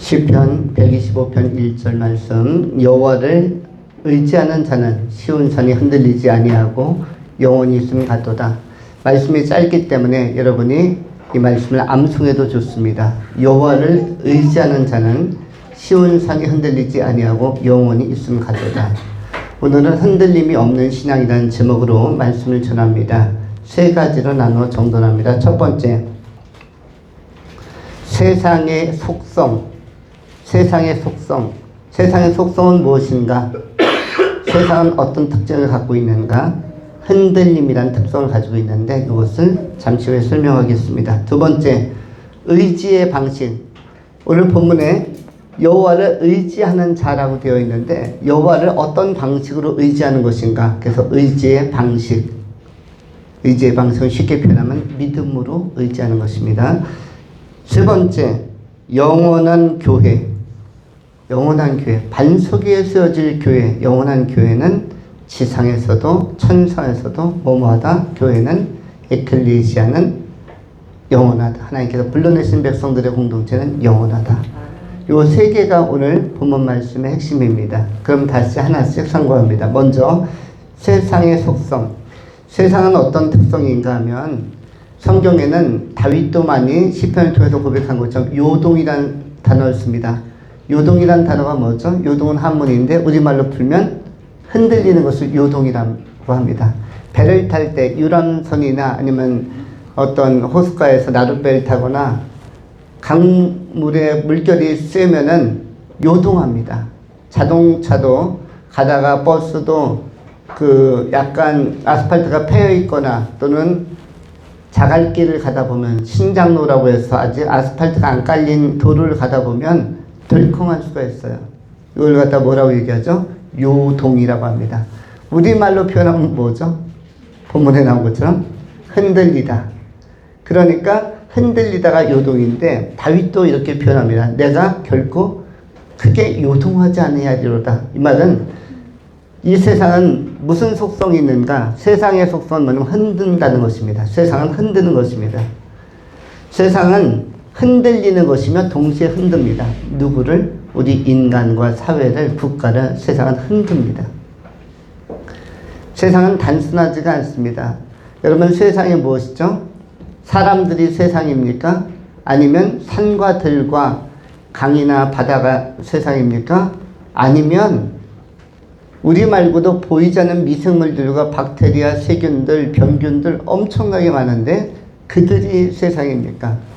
시편 125편 1절 말씀. 여호와를 의지하는 자는 쉬운 산이 흔들리지 아니하고 영원히 있음 같도다. 말씀이 짧기 때문에 여러분이 이 말씀을 암송해도 좋습니다. 여호와를 의지하는 자는 쉬운 산이 흔들리지 아니하고 영원히 있음 같도다. 오늘은 흔들림이 없는 신앙이라는 제목으로 말씀을 전합니다. 세 가지로 나누어 정돈합니다. 첫 번째, 세상의 속성. 세상의 속성은 무엇인가? 세상은 어떤 특징을 갖고 있는가? 흔들림이란 특성을 가지고 있는데 이것을 잠시 후에 설명하겠습니다. 두 번째, 의지의 방식. 오늘 본문에 여호와를 의지하는 자라고 되어 있는데 여호와를 어떤 방식으로 의지하는 것인가? 그래서 의지의 방식은 쉽게 표현하면 믿음으로 의지하는 것입니다. 세 번째, 영원한 교회. 반석에 세워질 교회. 영원한 교회는 지상에서도 천상에서도 뭐뭐하다. 교회는 에클레시아는 영원하다. 하나님께서 불러내신 백성들의 공동체는 영원하다. 요 세 개가 오늘 본문 말씀의 핵심입니다. 그럼 다시 하나씩 상고합니다. 먼저 세상의 속성. 세상은 어떤 특성인가 하면 성경에는 다윗도 많이 시편을 통해서 고백한 것처럼 요동이라는 단어를 씁니다. 요동이란 단어가 뭐죠? 요동은 한문인데 우리말로 풀면 흔들리는 것을 요동이라고 합니다. 배를 탈 때 유람선이나 아니면 어떤 호숫가에서 나룻배를 타거나 강물에 물결이 세면은 요동합니다. 자동차도 가다가 버스도 약간 아스팔트가 패여 있거나 또는 자갈길을 가다 보면 신장로라고 해서 아직 아스팔트가 안 깔린 도로를 가다 보면 덜컹할 수가 있어요. 이걸 갖다 뭐라고 얘기하죠? 요동이라고 합니다. 우리말로 표현하면 뭐죠? 본문에 나온 것처럼 흔들리다. 그러니까 흔들리다가 요동인데 다윗도 이렇게 표현합니다. 내가 결코 크게 요동하지 아니하리로다. 이 말은 이 세상은 무슨 속성이 있는가? 세상의 속성은 뭐냐면 흔든다는 것입니다. 세상은 흔드는 것입니다. 세상은 흔들리는 것이며 동시에 흔듭니다. 누구를? 우리 인간과 사회를, 국가를 세상은 흔듭니다. 세상은 단순하지가 않습니다. 여러분, 세상이 무엇이죠? 사람들이 세상입니까? 아니면 산과 들과 강이나 바다가 세상입니까? 아니면 우리 말고도 보이지 않는 미생물들과 박테리아, 세균들, 병균들 엄청나게 많은데 그들이 세상입니까?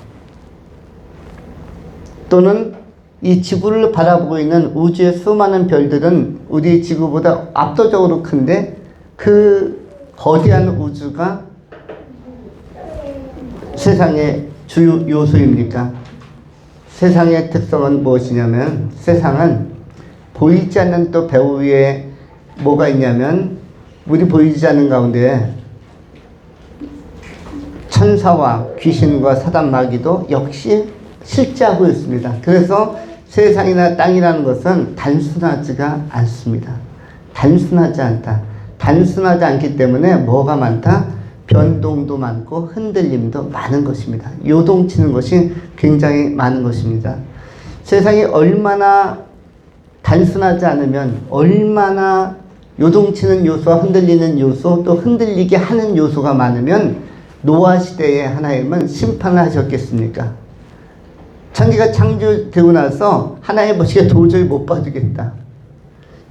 또는 이 지구를 바라보고 있는 우주의 수많은 별들은 우리 지구보다 압도적으로 큰데 그 거대한 우주가 세상의 주요 요소입니까? 세상의 특성은 무엇이냐면 세상은 보이지 않는 또 배우 위에 뭐가 있냐면 우리 보이지 않는 가운데 천사와 귀신과 사단 마귀도 역시 실제하고 있습니다. 그래서 세상이나 땅이라는 것은 단순하지가 않습니다. 단순하지 않다. 단순하지 않기 때문에 뭐가 많다? 변동도 많고 흔들림도 많은 것입니다. 요동치는 것이 굉장히 많은 것입니다. 세상이 얼마나 단순하지 않으면 얼마나 요동치는 요소와 흔들리는 요소 또 흔들리게 하는 요소가 많으면 노아 시대에 하나님은 심판을 하셨겠습니까? 천지가 창조되고 나서 하나님 보시기에 도저히 못 봐주겠다.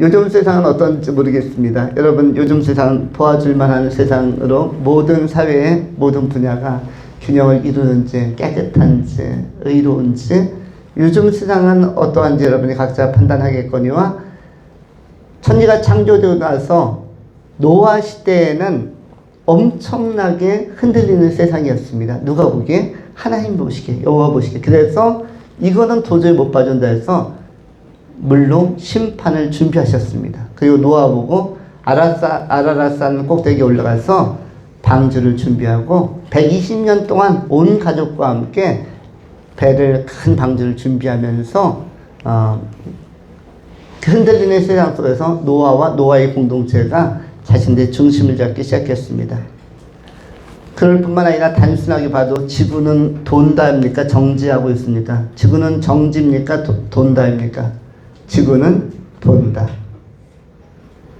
요즘 세상은 어떤지 모르겠습니다. 여러분, 요즘 세상은 도와줄 만한 세상으로 모든 사회의 모든 분야가 균형을 이루는지 깨끗한지 의로운지 요즘 세상은 어떠한지 여러분이 각자 판단하겠거니와 천지가 창조되고 나서 노아 시대에는 엄청나게 흔들리는 세상이었습니다. 누가 보기에? 하나님 보시기에, 여호와 보시기에. 그래서 이거는 도저히 못 봐준다 해서 물로 심판을 준비하셨습니다. 그리고 노아 보고 아라랏산 꼭대기에 올라가서 방주를 준비하고 120년 동안 온 가족과 함께 큰 방주를 준비하면서 흔들리는 세상 속에서 노아와 노아의 공동체가 자신들의 중심을 잡기 시작했습니다. 그럴 뿐만 아니라 단순하게 봐도 지구는 돈다입니까? 정지하고 있습니까? 지구는 정지입니까? 돈다입니까? 지구는 돈다.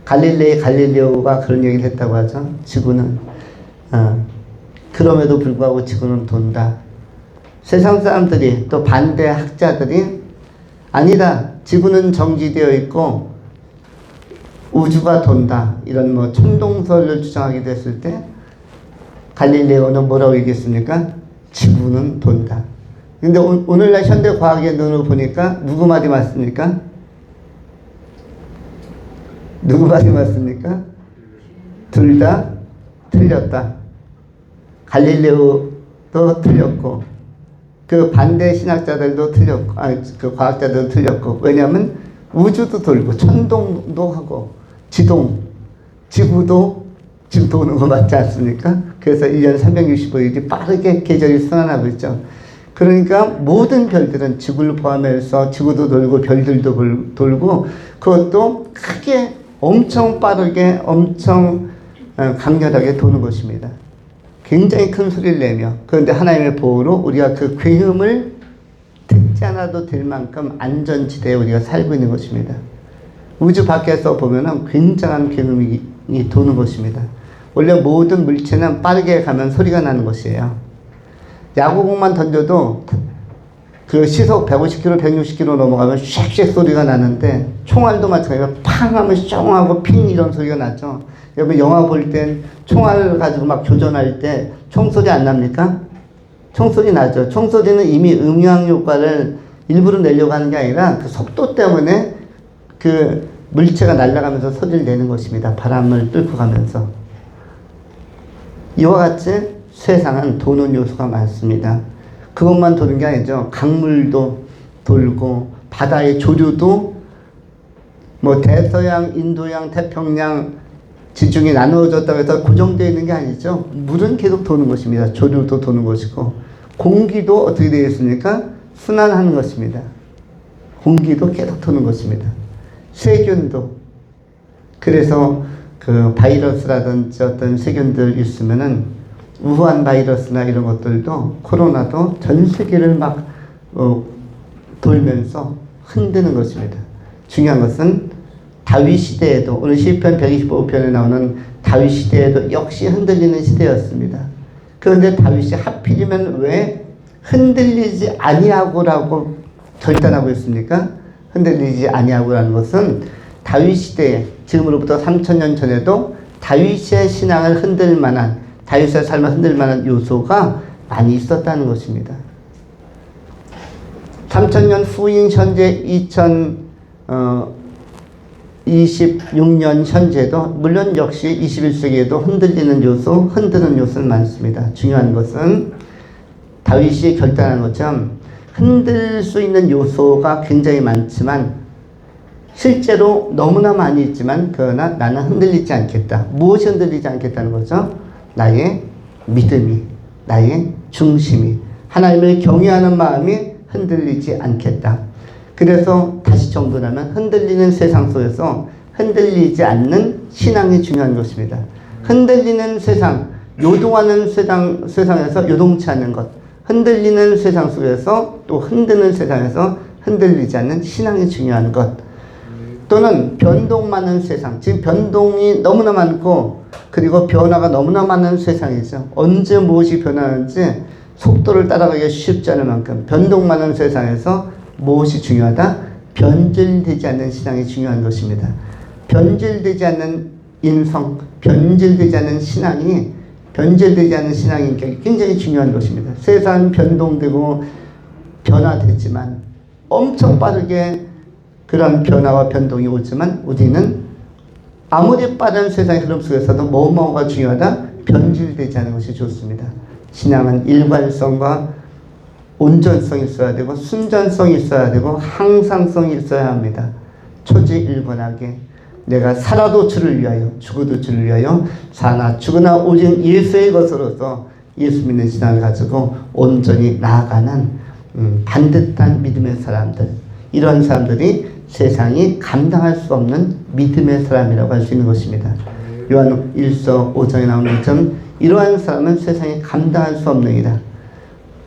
갈릴레오가 그런 얘기를 했다고 하죠. 지구는 그럼에도 불구하고 지구는 돈다. 세상 사람들이 또 반대 학자들이 아니다. 지구는 정지되어 있고 우주가 돈다. 이런 뭐 천동설을 주장하게 됐을 때 갈릴레오는 뭐라고 얘기했습니까? 지구는 돈다. 근데 오늘날 현대 과학의 눈으로 보니까 누구 말이 맞습니까? 누구 말이 맞습니까? 둘 다 틀렸다. 갈릴레오도 틀렸고 그 반대 신학자들도 틀렸고 그 과학자들도 틀렸고 왜냐하면 우주도 돌고 천동도 하고 지구도 지금 도는 거 맞지 않습니까? 그래서 1년 365일이 빠르게 계절이 순환하고 있죠. 그러니까 모든 별들은 지구를 포함해서 지구도 돌고 별들도 돌고 그것도 크게 엄청 빠르게 엄청 강렬하게 도는 것입니다. 굉장히 큰 소리를 내며 그런데 하나님의 보호로 우리가 그 굉음을 듣지 않아도 될 만큼 안전지대에 우리가 살고 있는 것입니다. 우주 밖에서 보면은 굉장한 굉음이 도는 것입니다. 원래 모든 물체는 빠르게 가면 소리가 나는 것이에요. 야구공만 던져도 그 시속 150km, 160km 넘어가면 쉑쉑 소리가 나는데 총알도 마찬가지로 팡 하면 숑 하고 핑 이런 소리가 나죠. 여러분 영화 볼 땐 총알 가지고 막 교전할 때 총소리 안 납니까? 총소리 나죠. 총소리는 이미 음향 효과를 일부러 내려고 하는 게 아니라 그 속도 때문에 그 물체가 날아가면서 소리를 내는 것입니다. 바람을 뚫고 가면서. 이와 같이 세상은 도는 요소가 많습니다. 그것만 도는 게 아니죠. 강물도 돌고 바다의 조류도 뭐 대서양, 인도양, 태평양 지중해 나누어졌다고 해서 고정되어 있는 게 아니죠. 물은 계속 도는 것입니다. 조류도 도는 것이고 공기도 어떻게 되어 있습니까? 순환하는 것입니다. 공기도 계속 도는 것입니다. 세균도 그래서 그 바이러스라든지 어떤 세균들 있으면은 우한 바이러스나 이런 것들도 코로나도 전 세계를 막 돌면서 흔드는 것입니다. 중요한 것은 다윗 시대에도 오늘 시편 125편에 나오는 다윗 시대에도 역시 흔들리는 시대였습니다. 그런데 다윗이 하필이면 왜 흔들리지 아니하고라고 결단하고 있습니까? 흔들리지 아니하고라는 것은 다윗 시대에 지금으로부터 3000년 전에도 다윗의 신앙을 흔들 만한 다윗의 삶을 흔들 만한 요소가 많이 있었다는 것입니다. 3000년 후인 현재 2026년 현재도 물론 역시 21세기에도 흔드는 요소는 많습니다. 중요한 것은 다윗이 결단한 것처럼 흔들 수 있는 요소가 굉장히 많지만 실제로 너무나 많이 있지만 그러나 나는 흔들리지 않겠다. 무엇이 흔들리지 않겠다는 거죠? 나의 믿음이, 나의 중심이, 하나님을 경외하는 마음이 흔들리지 않겠다. 그래서 다시 정돈하면 흔들리는 세상 속에서 흔들리지 않는 신앙이 중요한 것입니다. 흔들리는 세상, 요동하는 세상에서 요동치 않는 것, 흔들리는 세상 속에서 또 흔드는 세상에서 흔들리지 않는 신앙이 중요한 것, 또는 변동 많은 세상, 지금 변동이 너무나 많고 그리고 변화가 너무나 많은 세상이죠. 언제 무엇이 변하는지 속도를 따라가기가 쉽지 않을 만큼 변동 많은 세상에서 무엇이 중요하다? 변질되지 않는 신앙이 중요한 것입니다. 변질되지 않는 인성, 변질되지 않는 신앙이 굉장히 중요한 것입니다. 세상은 변동되고 변화되지만 엄청 빠르게 그런 변화와 변동이 오지만 우리는 아무리 빠른 세상의 흐름 속에서도 뭐가 중요하다? 변질되지 않는 것이 좋습니다. 신앙은 일관성과 온전성이 있어야 되고 순전성이 있어야 되고 항상성이 있어야 합니다. 초지일관하게 내가 살아도 주를 위하여 죽어도 주를 위하여 사나 죽으나 오직 예수의 것으로서 예수 믿는 신앙을 가지고 온전히 나아가는 반듯한 믿음의 사람들, 이런 사람들이 세상이 감당할 수 없는 믿음의 사람이라고 할 수 있는 것입니다. 요한 1서 5장에 나오는 것처럼 이러한 사람은 세상에 감당할 수 없는 이다.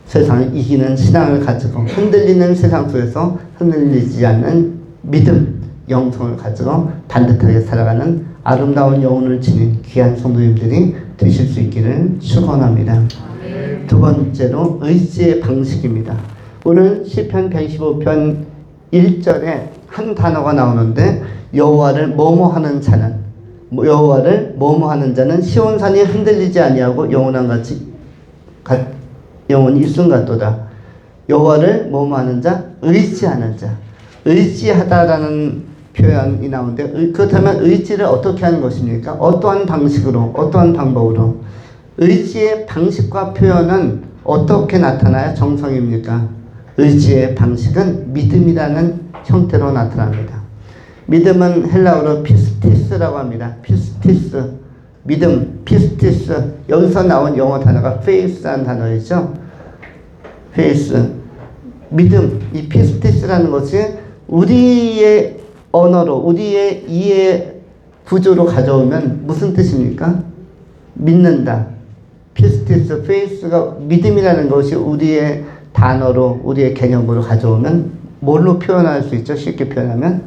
세상을 이기는 신앙을 가지고 흔들리는 세상 속에서 흔들리지 않는 믿음, 영성을 가지고 반듯하게 살아가는 아름다운 영혼을 지닌 귀한 성도님들이 되실 수 있기를 축원합니다. 두 번째로 의지의 방식입니다. 오늘 시편 125편 1절에 한 단어가 나오는데 여호와를 뭐뭐하는 자는, 여호와를 뭐뭐하는 자는 시온산이 흔들리지 아니하고 영원한 같이 영원히 일순 같도다. 여호와를 뭐뭐하는 자, 의지하는 자. 의지하다라는 표현이 나오는데, 그렇다면 의지를 어떻게 하는 것입니까? 어떠한 방식으로, 어떠한 방법으로? 의지의 방식과 표현은 어떻게 나타나야 정성입니까? 의지의 방식은 믿음이라는 형태로 나타납니다. 믿음은 헬라어로 피스티스라고 합니다. 피스티스. 믿음, 피스티스. 여기서 나온 영어 단어가 faith라는 단어이죠. faith. 믿음, 이 피스티스라는 것이 우리의 언어로, 우리의 이해 구조로 가져오면 무슨 뜻입니까? 믿는다. 피스티스, faith가 믿음이라는 것이 우리의 단어로, 우리의 개념으로 가져오면 뭘로 표현할 수 있죠? 쉽게 표현하면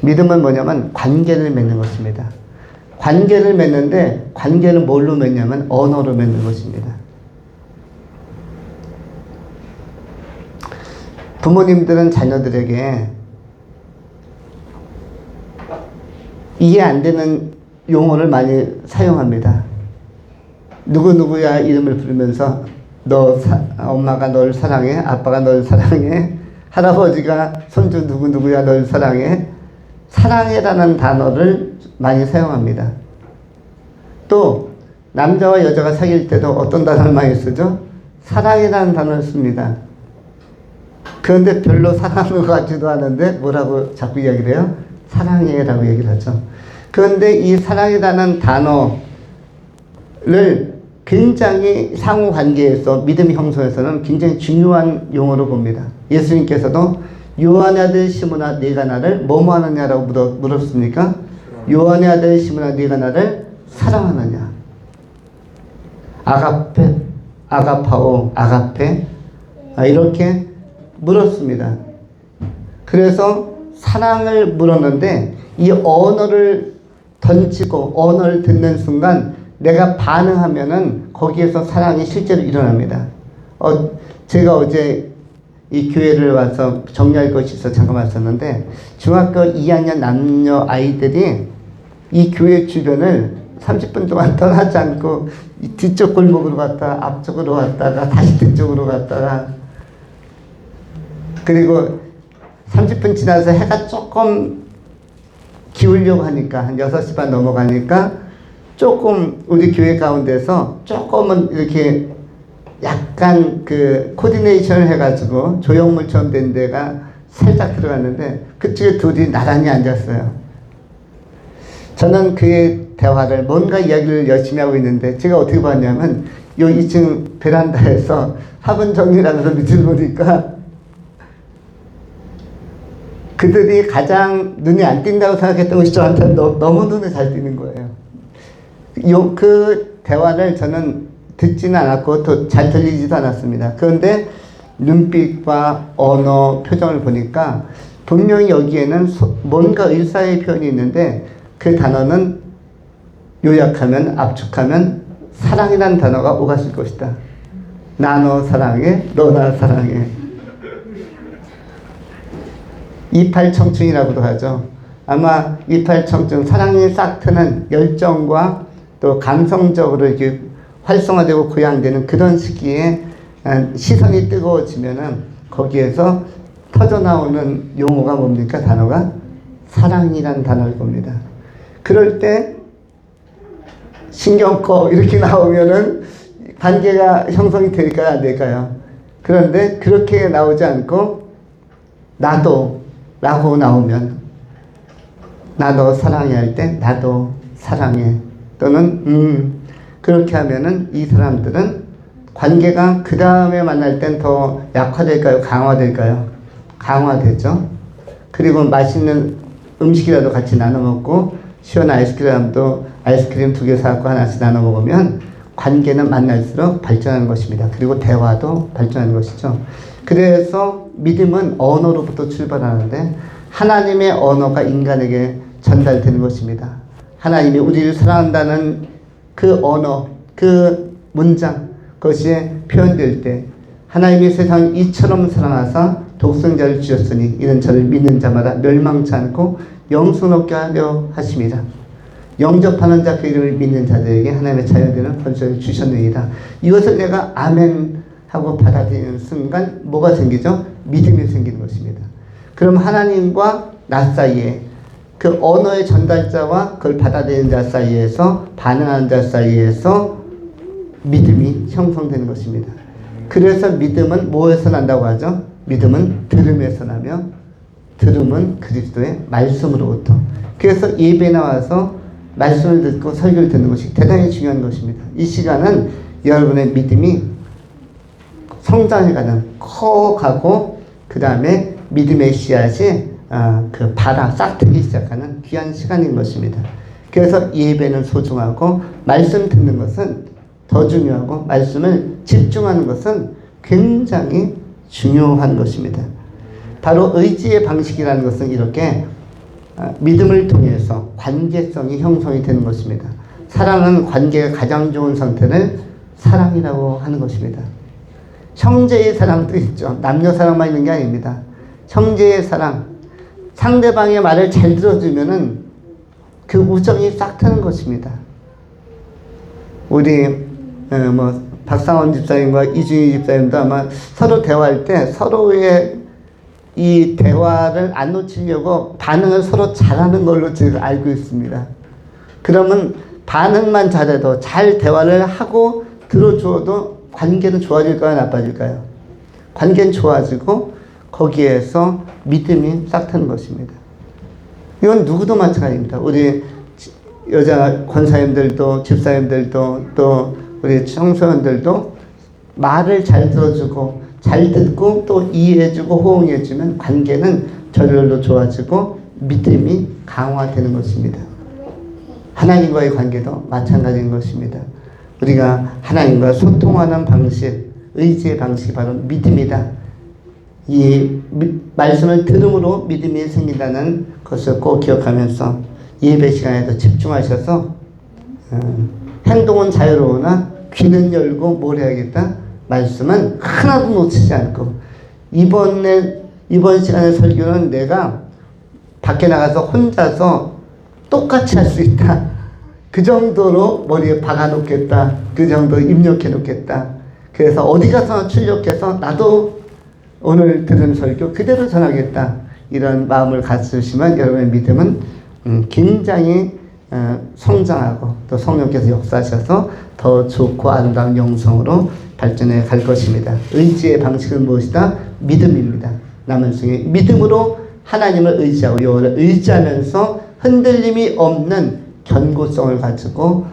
믿음은 뭐냐면 관계를 맺는 것입니다. 관계를 맺는데 관계를 뭘로 맺냐면 언어로 맺는 것입니다. 부모님들은 자녀들에게 이해 안 되는 용어를 많이 사용합니다. 누구누구야 이름을 부르면서 엄마가 널 사랑해, 아빠가 널 사랑해, 할아버지가 손주 누구누구야 널 사랑해. 사랑해라는 단어를 많이 사용합니다. 또 남자와 여자가 사귈 때도 어떤 단어를 많이 쓰죠? 사랑이라는 단어를 씁니다. 그런데 별로 사랑하는 것 같지도 않은데 뭐라고 자꾸 이야기를 해요? 사랑해라고 얘기를 하죠. 그런데 이 사랑이라는 단어를 굉장히 상호관계에서, 믿음 형성에서는 굉장히 중요한 용어로 봅니다. 예수님께서도 요한의 아들 시몬아 네가 나를 뭐뭐 하느냐라고 물었습니까? 요한의 아들 시몬아 네가 나를 사랑하느냐. 아가페, 아가파오, 아가페, 이렇게 물었습니다. 그래서 사랑을 물었는데 이 언어를 던지고 언어를 듣는 순간 내가 반응하면은 거기에서 사랑이 실제로 일어납니다. 제가 어제 이 교회를 와서 정리할 것이 있어 잠깐 왔었는데, 중학교 2학년 남녀 아이들이 이 교회 주변을 30분 동안 떠나지 않고 뒤쪽 골목으로 갔다가 앞쪽으로 갔다가 다시 뒤쪽으로 갔다가, 그리고 30분 지나서 해가 조금 기울려고 하니까 한 6시 반 넘어가니까 조금 우리 교회 가운데서 조금은 이렇게 약간 그 코디네이션을 해가지고 조형물처럼 된 데가 살짝 들어갔는데 그쪽에 둘이 나란히 앉았어요. 저는 그의 대화를, 뭔가 이야기를 열심히 하고 있는데 제가 어떻게 봤냐면 요 2층 베란다에서 화분 정리하면서 밑을 보니까 그들이 가장 눈에 안 띈다고 생각했던 것이 저한테는 너무 눈에 잘 띄는 거예요. 그 대화를 저는 듣지는 않았고 또 잘 들리지도 않았습니다. 그런데 눈빛과 언어, 표정을 보니까 분명히 여기에는 뭔가 의사의 표현이 있는데 그 단어는 요약하면, 압축하면 사랑이라는 단어가 오갔을 것이다. 나 너 사랑해, 너 나 사랑해. 이팔청춘이라고도 하죠. 아마 이팔청춘, 사랑이 싹 트는 열정과 또 감성적으로 이렇게 활성화되고 고양되는 그런 시기에 시선이 뜨거워지면은 거기에서 터져나오는 용어가 뭡니까? 단어가 사랑이라는 단어일 겁니다. 그럴 때 신경 꺼 이렇게 나오면은 관계가 형성이 될까요? 안 될까요? 그런데 그렇게 나오지 않고 나도 라고 나오면, 나 너 사랑해 할 때 나도 사랑해, 또는 그렇게 하면은 이 사람들은 관계가 그 다음에 만날 땐 더 약화될까요? 강화될까요? 강화되죠. 그리고 맛있는 음식이라도 같이 나눠 먹고 시원한 아이스크림 2개 사갖고 하나씩 나눠 먹으면 관계는 만날수록 발전하는 것입니다. 그리고 대화도 발전하는 것이죠. 그래서 믿음은 언어로부터 출발하는데 하나님의 언어가 인간에게 전달되는 것입니다. 하나님이 우리를 사랑한다는 그 언어, 그 문장, 그것이 표현될 때 하나님이 세상을 이처럼 사랑하사 독생자를 주셨으니 이는 저를 믿는 자마다 멸망치 않고 영생 얻게 하려 하심이라. 영접하는 자 그 이름을 믿는 자들에게 하나님의 자녀되는 권세를 주셨느니라. 이것을 내가 아멘 하고 받아들이는 순간 뭐가 생기죠? 믿음이 생기는 것입니다. 그럼 하나님과 나 사이에 그 언어의 전달자와 그걸 받아들이는 자 사이에서 반응하는 자 사이에서 믿음이 형성되는 것입니다. 그래서 믿음은 뭐에서 난다고 하죠? 믿음은 들음에서 나며 들음은 그리스도의 말씀으로부터. 그래서 예배에 나와서 말씀을 듣고 설교를 듣는 것이 대단히 중요한 것입니다. 이 시간은 여러분의 믿음이 성장해가는, 커가고 그 다음에 믿음의 씨앗이 그 발아 싹트기 시작하는 귀한 시간인 것입니다. 그래서 예배는 소중하고 말씀 듣는 것은 더 중요하고 말씀을 집중하는 것은 굉장히 중요한 것입니다. 바로 의지의 방식이라는 것은 이렇게 믿음을 통해서 관계성이 형성이 되는 것입니다. 사랑은 관계가 가장 좋은 상태를 사랑이라고 하는 것입니다. 형제의 사랑도 있죠. 남녀 사랑만 있는 게 아닙니다. 형제의 사랑, 상대방의 말을 잘 들어주면은 그 우정이 싹 트는 것입니다. 우리 박상원 집사님과 이준희 집사님도 아마 서로 대화할 때 서로의 이 대화를 안 놓치려고 반응을 서로 잘하는 걸로 제가 알고 있습니다. 그러면 반응만 잘해도 잘 대화를 하고 들어주어도 관계는 좋아질까요? 나빠질까요? 관계는 좋아지고 거기에서 믿음이 싹 트는 것입니다. 이건 누구도 마찬가지입니다. 우리 여자 권사님들도 집사님들도 또 우리 청소년들도 말을 잘 들어주고 잘 듣고 또 이해해주고 호응해주면 관계는 저절로 좋아지고 믿음이 강화되는 것입니다. 하나님과의 관계도 마찬가지인 것입니다. 우리가 하나님과 소통하는 방식, 의지의 방식이 바로 믿음이다. 이 말씀을 들음으로 믿음이 생긴다는 것을 꼭 기억하면서 예배 시간에도 집중하셔서 행동은 자유로우나 귀는 열고 뭘 해야겠다? 말씀은 하나도 놓치지 않고 이번 시간의 설교는 내가 밖에 나가서 혼자서 똑같이 할 수 있다. 그 정도로 머리에 박아 놓겠다. 그 정도로 입력해 놓겠다. 그래서 어디 가서나 출력해서 나도 오늘 들은 설교 그대로 전하겠다. 이런 마음을 가지시면 여러분의 믿음은 굉장히 성장하고 또 성령께서 역사하셔서 더 좋고 아름다운 영성으로 발전해 갈 것입니다. 의지의 방식은 무엇이다? 믿음입니다. 남은 중에 믿음으로 하나님을 의지하고 여호와를 의지하면서 흔들림이 없는 견고성을 가지고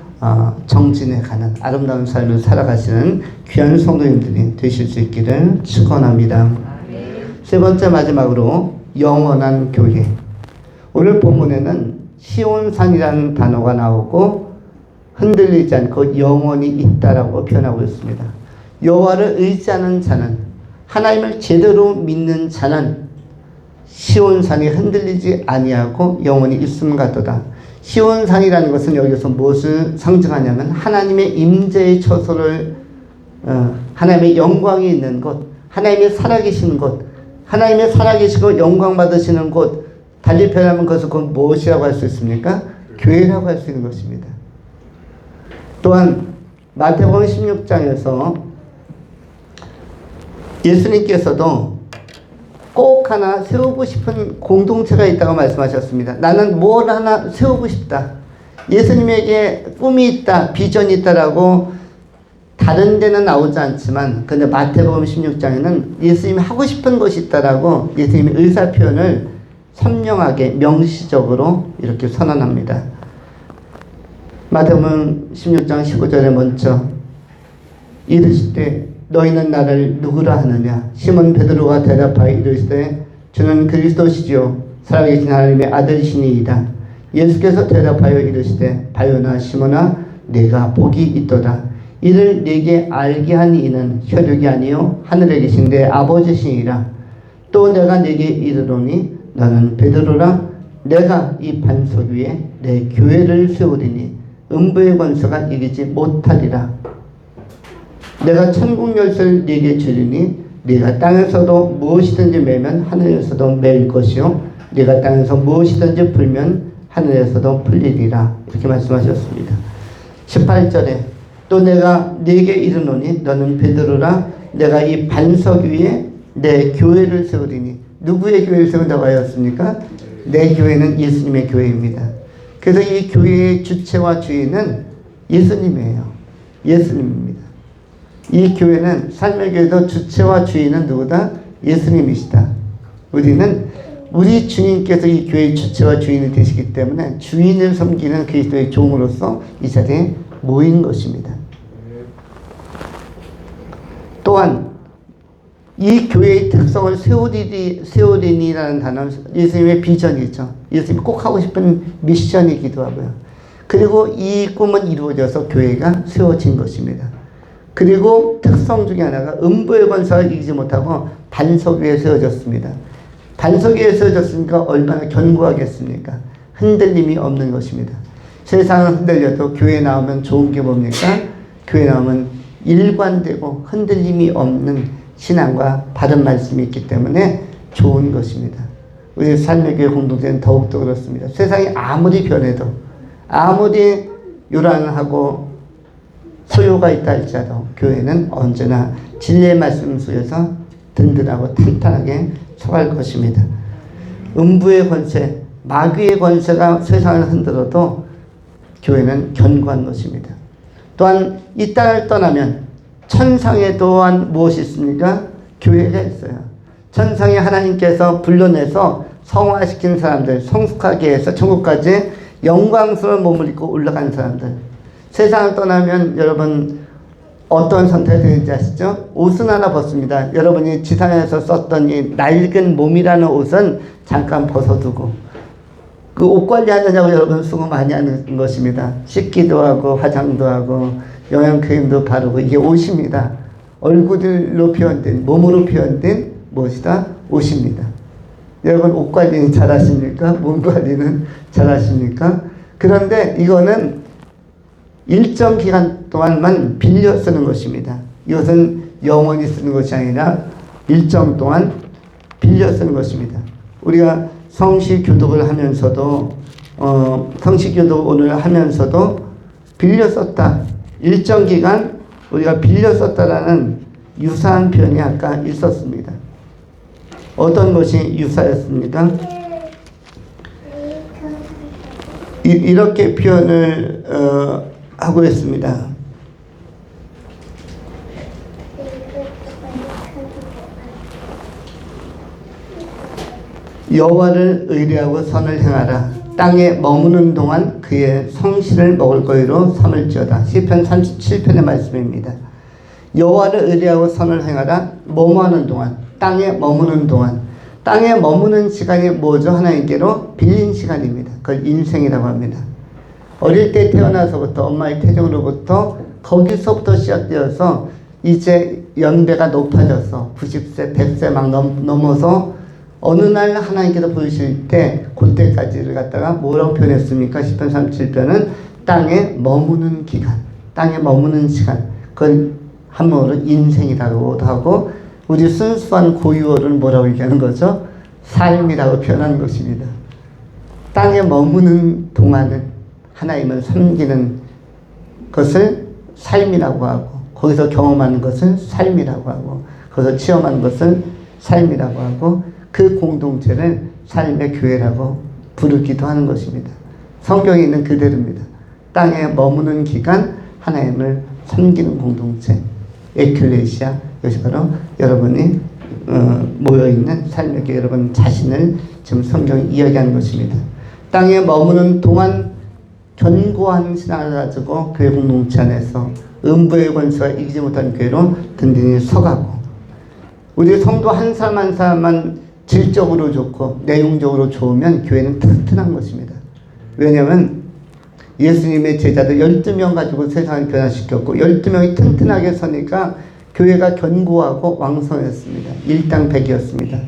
정진해 가는 아름다운 삶을 살아가시는 귀한 성도님들이 되실 수 있기를 축원합니다. 세 번째 마지막으로 영원한 교회. 오늘 본문에는 시온산이라는 단어가 나오고 흔들리지 않고 영원히 있다라고 표현하고 있습니다. 여호와를 의지하는 자는, 하나님을 제대로 믿는 자는 시온산이 흔들리지 아니하고 영원히 있음 같도다. 시온산이라는 것은 여기서 무엇을 상징하냐면 하나님의 임재의 처소를 하나님의 영광이 있는 곳, 하나님의 살아계시는 곳, 하나님의 살아계시고 영광 받으시는 곳, 달리 표현하면 그것을 무엇이라고 할 수 있습니까? 교회라고 할 수 있는 것입니다. 또한 마태복음 16장에서 예수님께서도 꼭 하나 세우고 싶은 공동체가 있다고 말씀하셨습니다. 나는 뭘 하나 세우고 싶다. 예수님에게 꿈이 있다, 비전이 있다라고 다른 데는 나오지 않지만 근데 마태복음 16장에는 예수님이 하고 싶은 것이 있다라고 예수님의 의사 표현을 선명하게 명시적으로 이렇게 선언합니다. 마태복음 16장 15절에 먼저 이르시되 너희는 나를 누구라 하느냐? 시몬 베드로가 대답하여 이르시되 주는 그리스도시지요 살아계신 하나님의 아들이시니이다. 예수께서 대답하여 이르시되 바요나 시몬아 내가 복이 있도다. 이를 네게 알게 한 이는 혈육이 아니요 하늘에 계신 내 아버지시니라. 또 내가 네게 이르노니 너는 베드로라. 내가 이 반석 위에 내 교회를 세우리니 음부의 권세가 이기지 못하리라. 내가 천국 열쇠를 네게 주리니 네가 땅에서도 무엇이든지 매면 하늘에서도 매일 것이요 네가 땅에서 무엇이든지 풀면 하늘에서도 풀리리라. 이렇게 말씀하셨습니다. 18절에 또 내가 네게 이르노니 너는 베드로라. 내가 이 반석 위에 내 교회를 세우리니. 누구의 교회를 세운다고 하였습니까? 내 교회는 예수님의 교회입니다. 그래서 이 교회의 주체와 주인은 예수님이에요. 예수님입니다. 이 교회는 삶의 교회도 주체와 주인은 누구다? 예수님이시다. 우리는 우리 주님께서 이 교회의 주체와 주인이 되시기 때문에 주인을 섬기는 그리스도의 종으로서 이 자리에 모인 것입니다. 또한 이 교회의 특성을 세우리니라는 단어는 예수님의 비전이죠. 예수님이 꼭 하고 싶은 미션이기도 하고요. 그리고 이 꿈은 이루어져서 교회가 세워진 것입니다. 그리고 특성 중에 하나가 음부의 권세가 이기지 못하고 반석 위에 세워졌습니다. 반석 위에 세워졌으니까 얼마나 견고하겠습니까? 흔들림이 없는 것입니다. 세상은 흔들려도 교회 나오면 좋은 게 뭡니까? 교회 나오면 일관되고 흔들림이 없는 신앙과 바른 말씀이 있기 때문에 좋은 것입니다. 우리 삶의 교회 공동체는 더욱더 그렇습니다. 세상이 아무리 변해도 아무리 요란하고 소요가 있다 할지라도 교회는 언제나 진리의 말씀 속에서 든든하고 탄탄하게 서갈 것입니다. 음부의 권세, 마귀의 권세가 세상을 흔들어도 교회는 견고한 것입니다. 또한 이 땅을 떠나면 천상에 또한 무엇이 있습니까? 교회가 있어요. 천상에 하나님께서 불러내서 성화시킨 사람들, 성숙하게 해서 천국까지 영광스러운 몸을 입고 올라간 사람들. 세상을 떠나면 여러분 어떤 선택이 되는지 아시죠? 옷은 하나 벗습니다. 여러분이 지상에서 썼던 이 낡은 몸이라는 옷은 잠깐 벗어두고 그 옷 관리하느냐고 여러분 수고 많이 하는 것입니다. 씻기도 하고 화장도 하고 영양크림도 바르고 이게 옷입니다. 얼굴로 표현된 몸으로 표현된 무엇이다? 옷입니다. 여러분 옷 관리는 잘 하십니까? 몸 관리는 잘 하십니까? 그런데 이거는 일정 기간 동안만 빌려 쓰는 것입니다. 이것은 영원히 쓰는 것이 아니라 일정 동안 빌려 쓰는 것입니다. 우리가 성시교독을 하면서도 성시교독 오늘 하면서도 빌려 썼다. 일정 기간 우리가 빌려 썼다라는 유사한 표현이 아까 있었습니다. 어떤 것이 유사했습니까? 이렇게 표현을 하고 있습니다. 여호와를 의뢰하고 선을 행하라. 땅에 머무는 동안 그의 성실을 먹을 거리로 삼을지어다. 시편 37편의 말씀입니다. 여호와를 의뢰하고 선을 행하라. 뭐하는 동안? 땅에 머무는 동안. 땅에 머무는 시간이 뭐죠? 하나님께로 빌린 시간입니다. 그걸 인생이라고 합니다. 어릴 때 태어나서부터 엄마의 태정으로부터 거기서부터 시작되어서 이제 연배가 높아져서 90세, 100세 막 넘어서 어느 날 하나님께서 부르실 때 그때까지를 갖다가 뭐라고 표현했습니까? 시편 37편은 땅에 머무는 기간, 땅에 머무는 시간. 그걸 한문으로 인생이라고도 하고 우리 순수한 고유어를 뭐라고 얘기하는 거죠? 삶이라고 표현하는 것입니다. 땅에 머무는 동안은 하나님을 섬기는 것을 삶이라고 하고 거기서 경험하는 것을 삶이라고 하고 거기서 체험하는 것을 삶이라고 하고 그 공동체를 삶의 교회라고 부르기도 하는 것입니다. 성경에 있는 그대로입니다. 땅에 머무는 기간 하나님을 섬기는 공동체 에클레시아, 이것이 바로 여러분이 모여있는 삶의 교회 여러분 자신을 지금 성경이 이야기하는 것입니다. 땅에 머무는 동안 견고한 신앙을 가지고 교회 공동체 안에서 음부의 권세가 이기지 못한 교회로 든든히 서가고 우리 성도 한 사람 한 사람만 질적으로 좋고 내용적으로 좋으면 교회는 튼튼한 것입니다. 왜냐면 예수님의 제자들 12명 가지고 세상을 변화시켰고 12명이 튼튼하게 서니까 교회가 견고하고 왕성했습니다. 일당백이었습니다.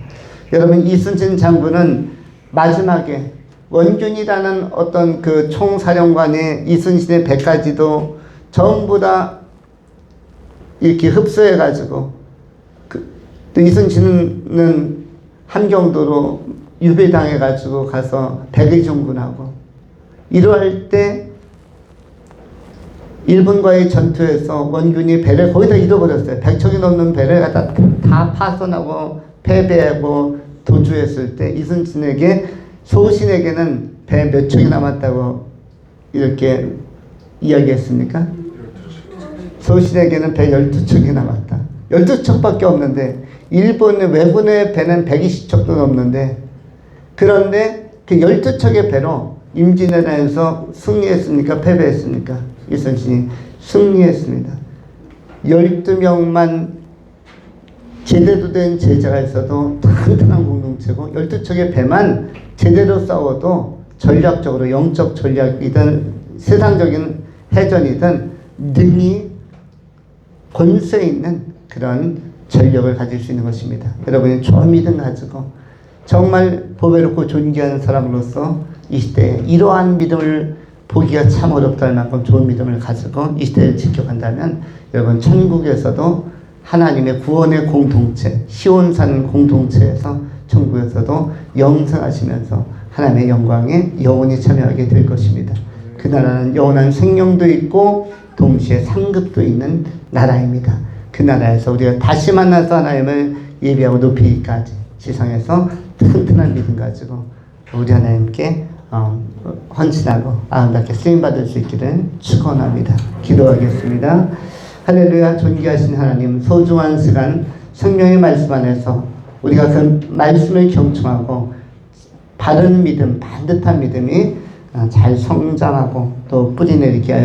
여러분, 이순신 장군은 마지막에 원균이라는 어떤 그 총사령관의 이순신의 배까지도 전부 다 이렇게 흡수해가지고 또 이순신은 함경도로 유배당해가지고 가서 백의종군하고 이러할 때 일본과의 전투에서 원균이 배를 거의 다 잃어버렸어요. 100척이 넘는 배를 갖다 다 파손하고 패배하고 도주했을 때 이순신에게 소신에게는 배 몇 척이 남았다고 이렇게 이야기했습니까? 소신에게는 배 12척이 남았다. 12척밖에 없는데 일본의 왜군의 배는 120척도 넘는데 그런데 그 12척의 배로 임진왜란에서 승리했습니까? 패배했습니까? 이순신이 승리했습니다. 12명만 제대로 된 제자가 있어도 튼튼한 공동체고 12척의 배만 제대로 싸워도 전략적으로 영적 전략이든 세상적인 해전이든 능히 권세 있는 그런 전력을 가질 수 있는 것입니다. 여러분이 좋은 믿음 가지고 정말 보배롭고 존귀한 사람으로서 이 시대에 이러한 믿음을 보기가 참 어렵다 할 만큼 좋은 믿음을 가지고 이 시대를 지켜간다면 여러분 천국에서도 하나님의 구원의 공동체, 시온 사는 공동체에서 천국에서도 영생하시면서 하나님의 영광에 영원히 참여하게 될 것입니다. 그 나라는 영원한 생명도 있고 동시에 상급도 있는 나라입니다. 그 나라에서 우리가 다시 만나서 하나님을 예배하고 높이기까지 지상에서 튼튼한 믿음 가지고 우리 하나님께 헌신하고 아름답게 쓰임받을 수 있기를 축원합니다. 기도하겠습니다. 할렐루야. 존귀하신 하나님, 소중한 시간 성령의 말씀 안에서 우리가 그 말씀을 경청하고 바른 믿음, 반듯한 믿음이 잘 성장하고 또 뿌리 내리게 하여